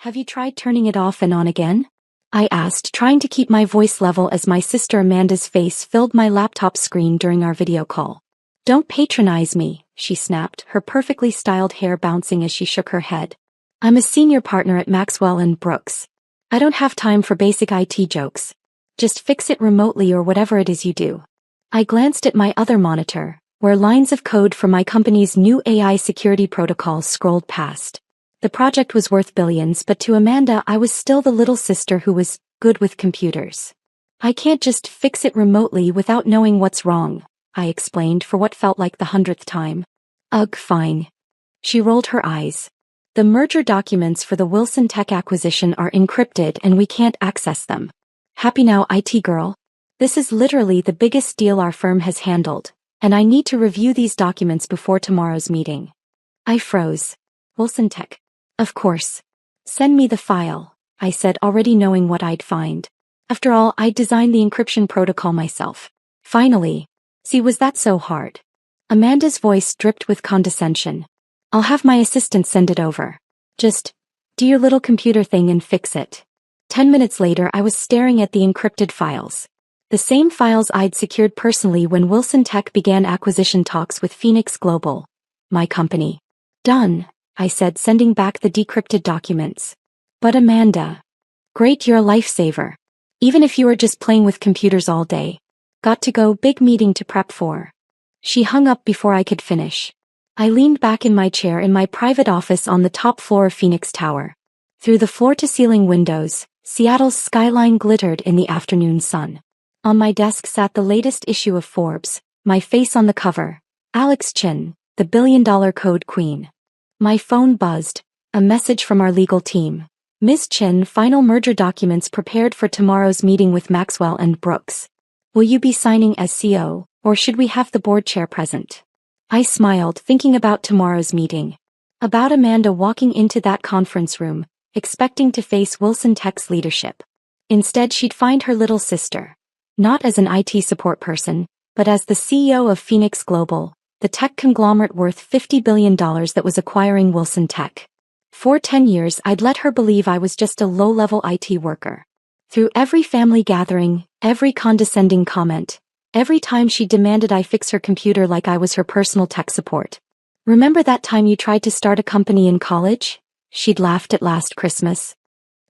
Have you tried turning it off and on again? I asked, trying to keep my voice level as my sister Amanda's face filled my laptop screen during our video call. Don't patronize me, she snapped, her perfectly styled hair bouncing as she shook her head. I'm a senior partner at Maxwell & Brooks. I don't have time for basic IT jokes. Just fix it remotely or whatever it is you do. I glanced at my other monitor, where lines of code for my company's new AI security protocol scrolled past. The project was worth billions, but to Amanda I was still the little sister who was good with computers. I can't just fix it remotely without knowing what's wrong, I explained for what felt like the 100th time. Ugh, fine. She rolled her eyes. The merger documents for the Wilson Tech acquisition are encrypted and we can't access them. Happy now, IT girl? This is literally the biggest deal our firm has handled, and I need to review these documents before tomorrow's meeting. I froze. Wilson Tech. Of course. Send me the file, I said, already knowing what I'd find. After all, I'd designed the encryption protocol myself. Finally. See, was that so hard? Amanda's voice dripped with condescension. I'll have my assistant send it over. Just do your little computer thing and fix it. 10 minutes later I was staring at the encrypted files. The same files I'd secured personally when Wilson Tech began acquisition talks with Phoenix Global, my company. Done, I said, sending back the decrypted documents. But Amanda. Great, you're a lifesaver. Even if you were just playing with computers all day. Got to go, big meeting to prep for. She hung up before I could finish. I leaned back in my chair in my private office on the top floor of Phoenix Tower. Through the floor-to-ceiling windows, Seattle's skyline glittered in the afternoon sun. On my desk sat the latest issue of Forbes, my face on the cover, Alex Chin, the billion-dollar code queen. My phone buzzed, a message from our legal team. Ms. Chin, final merger documents prepared for tomorrow's meeting with Maxwell & Brooks. Will you be signing as CEO, or should we have the board chair present? I smiled, thinking about tomorrow's meeting. About Amanda walking into that conference room, expecting to face Wilson Tech's leadership. Instead she'd find her little sister. Not as an IT support person, but as the CEO of Phoenix Global, the tech conglomerate worth $50 billion that was acquiring Wilson Tech. For 10 years I'd let her believe I was just a low-level IT worker. Through every family gathering, every condescending comment, every time she demanded I fix her computer like I was her personal tech support. Remember that time you tried to start a company in college? She'd laughed at last Christmas.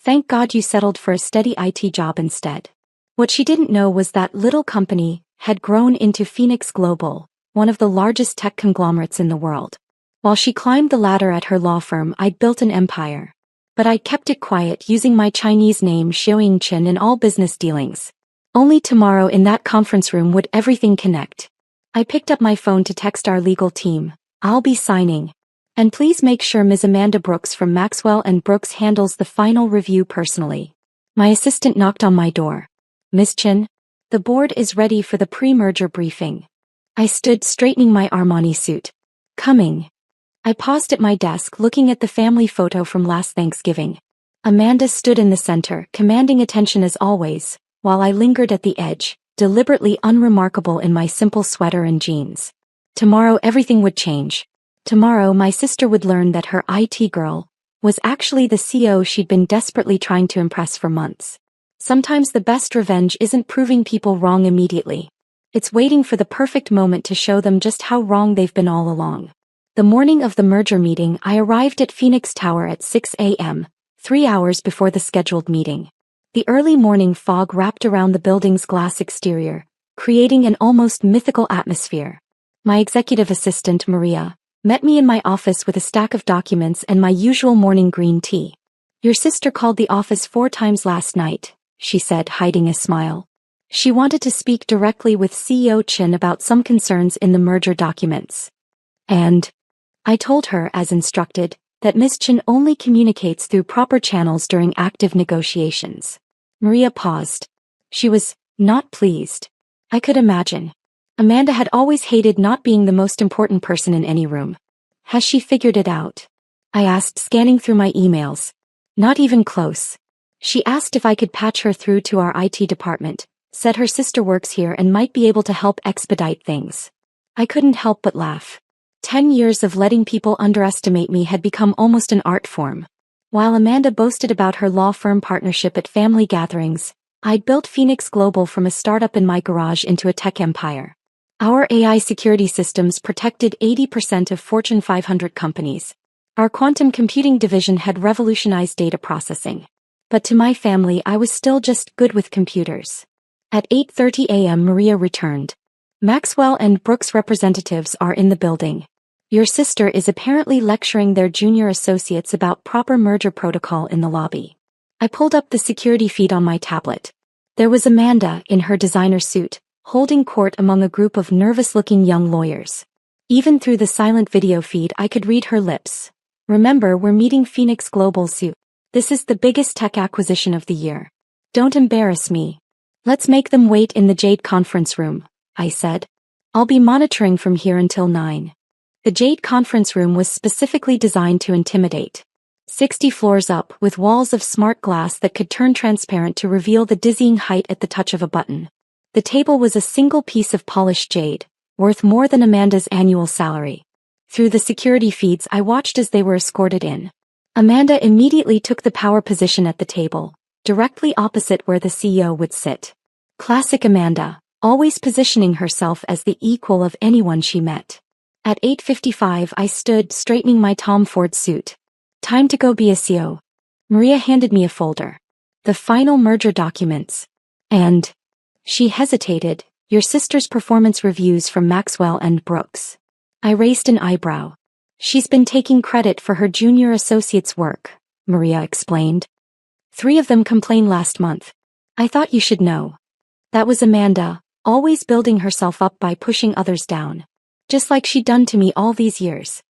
Thank God you settled for a steady IT job instead. What she didn't know was that little company had grown into Phoenix Global, one of the largest tech conglomerates in the world. While she climbed the ladder at her law firm, I'd built an empire. But I'd kept it quiet, using my Chinese name Xiaoying Chen in all business dealings. Only tomorrow in that conference room would everything connect. I picked up my phone to text our legal team. I'll be signing. And please make sure Ms. Amanda Brooks from Maxwell & Brooks handles the final review personally. My assistant knocked on my door. Ms. Chin? The board is ready for the pre-merger briefing. I stood straightening my Armani suit. Coming. I paused at my desk looking at the family photo from last Thanksgiving. Amanda stood in the center, commanding attention as always, while I lingered at the edge, deliberately unremarkable in my simple sweater and jeans. Tomorrow everything would change. Tomorrow my sister would learn that her IT girl was actually the CEO she'd been desperately trying to impress for months. Sometimes the best revenge isn't proving people wrong immediately. It's waiting for the perfect moment to show them just how wrong they've been all along. The morning of the merger meeting, I arrived at Phoenix Tower at 6 a.m., 3 hours before the scheduled meeting. The early morning fog wrapped around the building's glass exterior, creating an almost mythical atmosphere. My executive assistant, Maria, met me in my office with a stack of documents and my usual morning green tea. Your sister called the office 4 times last night, she said, hiding a smile. She wanted to speak directly with CEO Chin about some concerns in the merger documents. And I told her, as instructed, that Ms. Chin only communicates through proper channels during active negotiations. Maria paused. She was not pleased. I could imagine. Amanda had always hated not being the most important person in any room. Has she figured it out? I asked, scanning through my emails. Not even close. She asked if I could patch her through to our IT department, said her sister works here and might be able to help expedite things. I couldn't help but laugh. 10 years of letting people underestimate me had become almost an art form. While Amanda boasted about her law firm partnership at family gatherings, I'd built Phoenix Global from a startup in my garage into a tech empire. Our AI security systems protected 80% of Fortune 500 companies. Our quantum computing division had revolutionized data processing. But to my family, I was still just good with computers. At 8:30 a.m. Maria returned. Maxwell and Brooks representatives are in the building. Your sister is apparently lecturing their junior associates about proper merger protocol in the lobby. I pulled up the security feed on my tablet. There was Amanda, in her designer suit, holding court among a group of nervous-looking young lawyers. Even through the silent video feed I could read her lips. Remember, we're meeting Phoenix Global soon. This is the biggest tech acquisition of the year. Don't embarrass me. Let's make them wait in the Jade conference room, I said. I'll be monitoring from here until 9. The Jade conference room was specifically designed to intimidate. 60 floors up, with walls of smart glass that could turn transparent to reveal the dizzying height at the touch of a button. The table was a single piece of polished jade, worth more than Amanda's annual salary. Through the security feeds I watched as they were escorted in. Amanda immediately took the power position at the table, directly opposite where the CEO would sit. Classic Amanda, always positioning herself as the equal of anyone she met. At 8:55 I stood straightening my Tom Ford suit. Time to go be a CEO. Maria handed me a folder. The final merger documents. And... She hesitated. Your sister's performance reviews from Maxwell and Brooks. I raised an eyebrow. She's been taking credit for her junior associates' work, Maria explained. 3 of them complained last month. I thought you should know. That was Amanda, always building herself up by pushing others down. Just like she'd done to me all these years.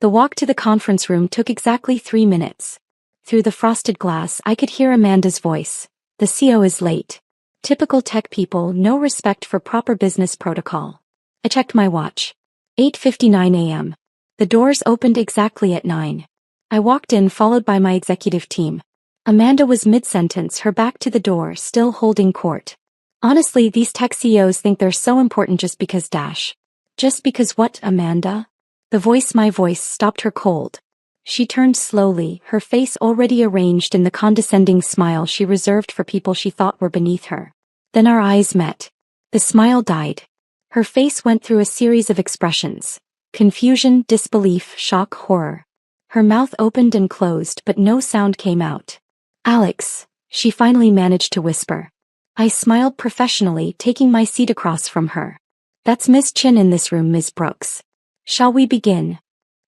The walk to the conference room took exactly 3 minutes. Through the frosted glass I could hear Amanda's voice. The CEO is late. Typical tech people, no respect for proper business protocol. I checked my watch. 8:59 a.m. The doors opened exactly at 9. I walked in followed by my executive team. Amanda was mid-sentence, her back to the door, still holding court. Honestly, these tech CEOs think they're so important just because Just because what, Amanda? My voice stopped her cold. She turned slowly, her face already arranged in the condescending smile she reserved for people she thought were beneath her. Then our eyes met. The smile died. Her face went through a series of expressions. Confusion, disbelief, shock, horror. Her mouth opened and closed but no sound came out. Alex, she finally managed to whisper. I smiled professionally, taking my seat across from her. That's Miss Chin in this room, Ms. Brooks. Shall we begin?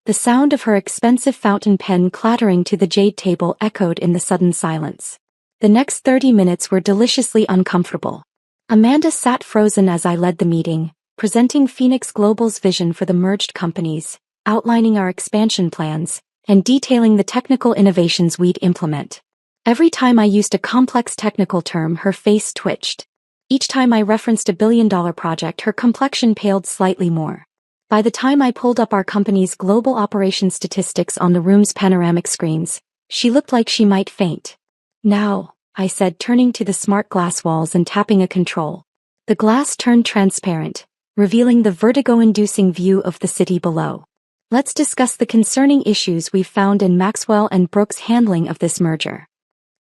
The sound of her expensive fountain pen clattering to the jade table echoed in the sudden silence. The next 30 minutes were deliciously uncomfortable. Amanda sat frozen as I led the meeting, presenting Phoenix Global's vision for the merged companies, outlining our expansion plans, and detailing the technical innovations we'd implement. Every time I used a complex technical term, her face twitched. Each time I referenced a billion-dollar project, her complexion paled slightly more. By the time I pulled up our company's global operations statistics on the room's panoramic screens, she looked like she might faint. Now, I said, turning to the smart glass walls and tapping a control. The glass turned transparent, revealing the vertigo-inducing view of the city below. Let's discuss the concerning issues we've found in Maxwell and Brooks' handling of this merger.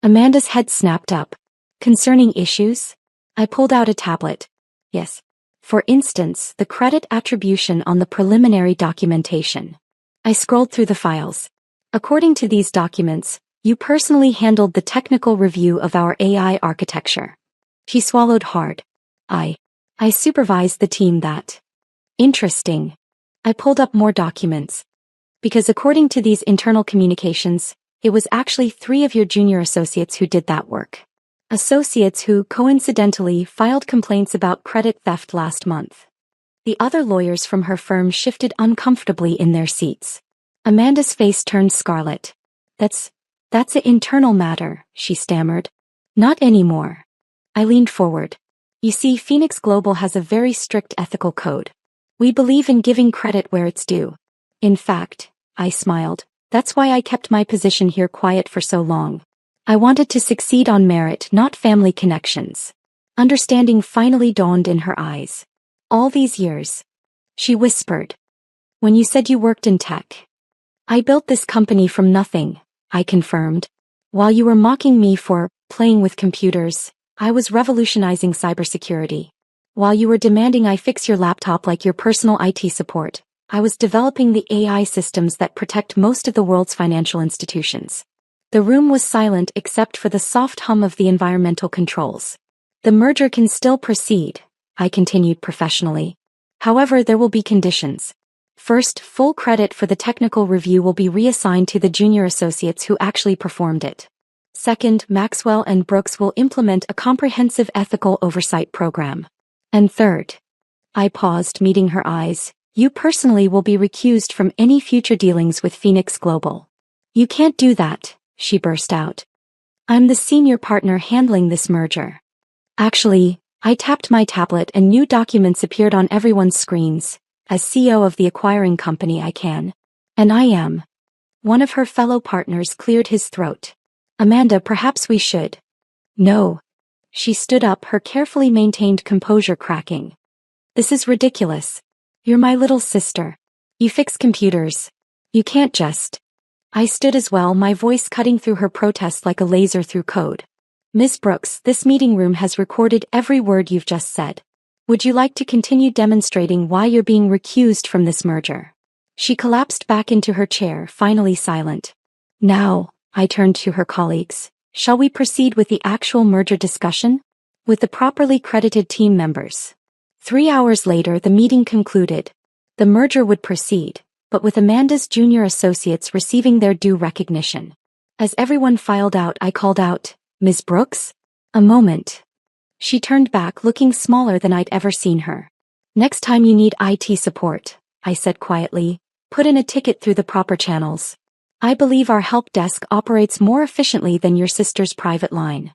Amanda's head snapped up. Concerning issues? I pulled out a tablet. Yes. For instance, the credit attribution on the preliminary documentation. I scrolled through the files. According to these documents, you personally handled the technical review of our AI architecture. She swallowed hard. I supervised the team that. Interesting. I pulled up more documents. Because according to these internal communications, it was actually 3 of your junior associates who did that work. Associates who, coincidentally, filed complaints about credit theft last month. The other lawyers from her firm shifted uncomfortably in their seats. Amanda's face turned scarlet. That's an internal matter, she stammered. Not anymore. I leaned forward. You see, Phoenix Global has a very strict ethical code. We believe in giving credit where it's due. In fact, I smiled, that's why I kept my position here quiet for so long. I wanted to succeed on merit, not family connections. Understanding finally dawned in her eyes. All these years. She whispered. When you said you worked in tech. I built this company from nothing, I confirmed. While you were mocking me for playing with computers, I was revolutionizing cybersecurity. While you were demanding I fix your laptop like your personal IT support, I was developing the AI systems that protect most of the world's financial institutions. The room was silent except for the soft hum of the environmental controls. The merger can still proceed, I continued professionally. However, there will be conditions. First, full credit for the technical review will be reassigned to the junior associates who actually performed it. Second, Maxwell and Brooks will implement a comprehensive ethical oversight program. And third, I paused, meeting her eyes, you personally will be recused from any future dealings with Phoenix Global. You can't do that, she burst out. I'm the senior partner handling this merger. Actually, I tapped my tablet and new documents appeared on everyone's screens. As CEO of the acquiring company I can. And I am. One of her fellow partners cleared his throat. Amanda, perhaps we should. No. She stood up, her carefully maintained composure cracking. This is ridiculous. You're my little sister. You fix computers. You can't just. I stood as well, my voice cutting through her protest like a laser through code. Ms. Brooks, this meeting room has recorded every word you've just said. Would you like to continue demonstrating why you're being recused from this merger? She collapsed back into her chair, finally silent. Now, I turned to her colleagues. Shall we proceed with the actual merger discussion? With the properly credited team members. 3 hours later, the meeting concluded. The merger would proceed, but with Amanda's junior associates receiving their due recognition. As everyone filed out, I called out, Ms. Brooks? A moment. She turned back, looking smaller than I'd ever seen her. Next time you need IT support, I said quietly, put in a ticket through the proper channels. I believe our help desk operates more efficiently than your sister's private line.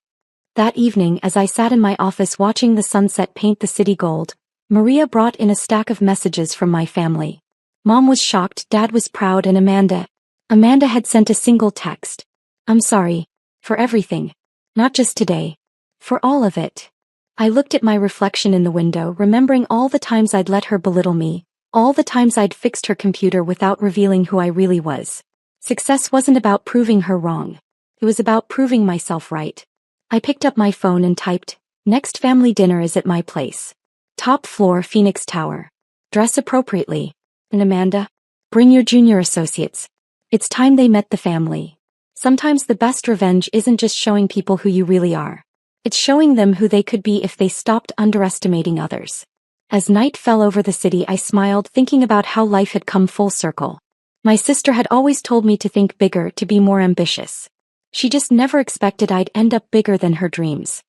That evening, as I sat in my office watching the sunset paint the city gold, Maria brought in a stack of messages from my family. Mom was shocked, Dad was proud, and Amanda had sent a single text. I'm sorry. For everything. Not just today. For all of it. I looked at my reflection in the window, remembering all the times I'd let her belittle me, all the times I'd fixed her computer without revealing who I really was. Success wasn't about proving her wrong. It was about proving myself right. I picked up my phone and typed, next family dinner is at my place. Top floor, Phoenix Tower. Dress appropriately. And Amanda? Bring your junior associates. It's time they met the family. Sometimes the best revenge isn't just showing people who you really are. It's showing them who they could be if they stopped underestimating others. As night fell over the city, I smiled, thinking about how life had come full circle. My sister had always told me to think bigger, to be more ambitious. She just never expected I'd end up bigger than her dreams.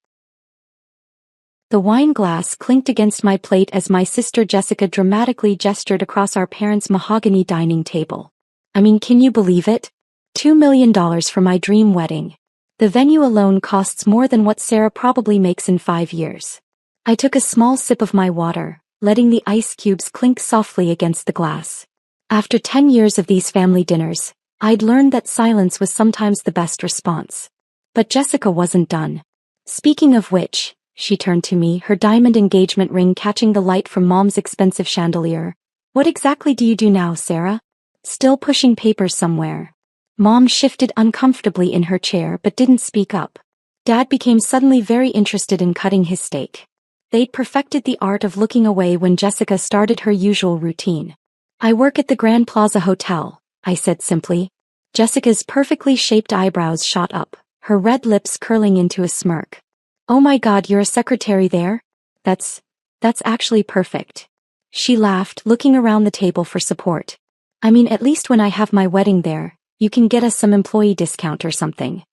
The wine glass clinked against my plate as my sister Jessica dramatically gestured across our parents' mahogany dining table. I mean, can you believe it? $2 million for my dream wedding. The venue alone costs more than what Sarah probably makes in 5 years. I took a small sip of my water, letting the ice cubes clink softly against the glass. After 10 years of these family dinners, I'd learned that silence was sometimes the best response. But Jessica wasn't done. Speaking of which, she turned to me, her diamond engagement ring catching the light from Mom's expensive chandelier. What exactly do you do now, Sarah? Still pushing papers somewhere. Mom shifted uncomfortably in her chair but didn't speak up. Dad became suddenly very interested in cutting his steak. They'd perfected the art of looking away when Jessica started her usual routine. I work at the Grand Plaza Hotel, I said simply. Jessica's perfectly shaped eyebrows shot up, her red lips curling into a smirk. Oh my God, you're a secretary there? That's actually perfect. She laughed, looking around the table for support. I mean, at least when I have my wedding there, you can get us some employee discount or something.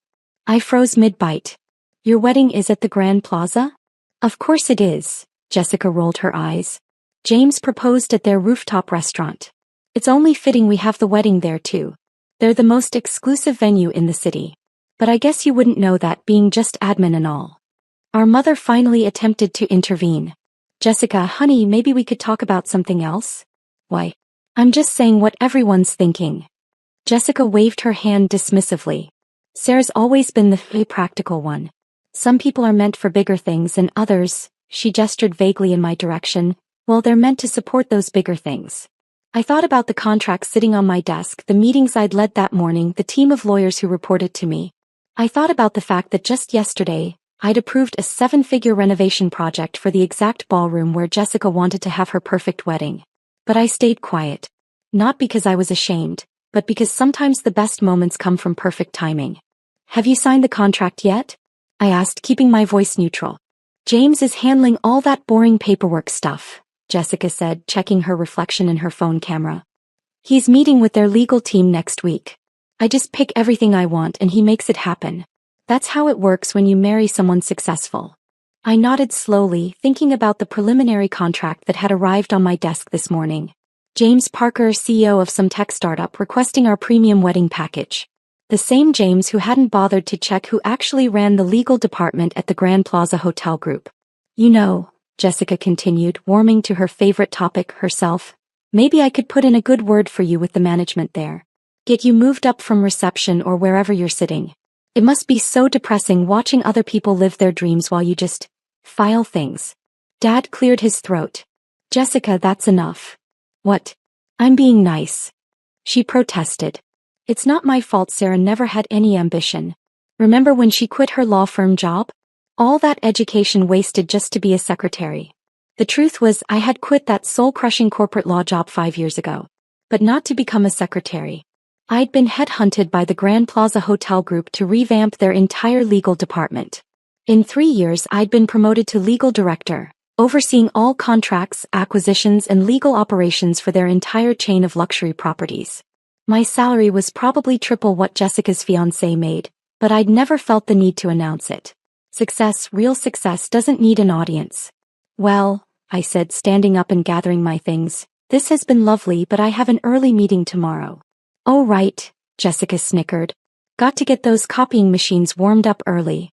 I froze mid-bite. Your wedding is at the Grand Plaza? Of course it is, Jessica rolled her eyes. James proposed at their rooftop restaurant. It's only fitting we have the wedding there too. They're the most exclusive venue in the city. But I guess you wouldn't know that, being just admin and all. Our mother finally attempted to intervene. Jessica, honey, maybe we could talk about something else? Why? I'm just saying what everyone's thinking. Jessica waved her hand dismissively. Sarah's always been the practical one. Some people are meant for bigger things and others, she gestured vaguely in my direction, well, they're meant to support those bigger things. I thought about the contracts sitting on my desk, the meetings I'd led that morning, the team of lawyers who reported to me. I thought about the fact that just yesterday, I'd approved a 7-figure renovation project for the exact ballroom where Jessica wanted to have her perfect wedding. But I stayed quiet. Not because I was ashamed, but because sometimes the best moments come from perfect timing. Have you signed the contract yet? I asked, keeping my voice neutral. James is handling all that boring paperwork stuff, Jessica said, checking her reflection in her phone camera. He's meeting with their legal team next week. I just pick everything I want and he makes it happen. That's how it works when you marry someone successful. I nodded slowly, thinking about the preliminary contract that had arrived on my desk this morning. James Parker, CEO of some tech startup, requesting our premium wedding package. The same James who hadn't bothered to check who actually ran the legal department at the Grand Plaza Hotel Group. You know, Jessica continued, warming to her favorite topic, herself. Maybe I could put in a good word for you with the management there. Get you moved up from reception or wherever you're sitting. It must be so depressing watching other people live their dreams while you just file things. Dad cleared his throat. Jessica, that's enough. What? I'm being nice. She protested. It's not my fault Sarah never had any ambition. Remember when she quit her law firm job? All that education wasted just to be a secretary. The truth was I had quit that soul-crushing corporate law job 5 years ago. But not to become a secretary. I'd been headhunted by the Grand Plaza Hotel Group to revamp their entire legal department. In 3 years I'd been promoted to legal director, overseeing all contracts, acquisitions and legal operations for their entire chain of luxury properties. My salary was probably triple what Jessica's fiancé made, but I'd never felt the need to announce it. Success, real success, doesn't need an audience. Well, I said, standing up and gathering my things, this has been lovely but I have an early meeting tomorrow. Oh right, Jessica snickered. Got to get those copying machines warmed up early.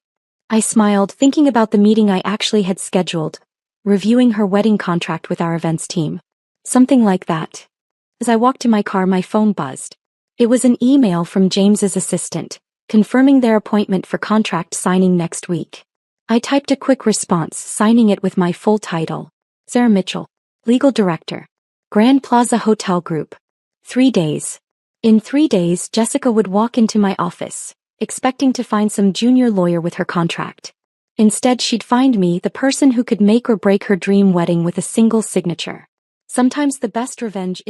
I smiled, thinking about the meeting I actually had scheduled, reviewing her wedding contract with our events team. Something like that. As I walked to my car, my phone buzzed. It was an email from James's assistant, confirming their appointment for contract signing next week. I typed a quick response, signing it with my full title. Sarah Mitchell, Legal Director. Grand Plaza Hotel Group. 3 days. In 3 days, Jessica would walk into my office, expecting to find some junior lawyer with her contract. Instead, she'd find me, the person who could make or break her dream wedding with a single signature. Sometimes the best revenge is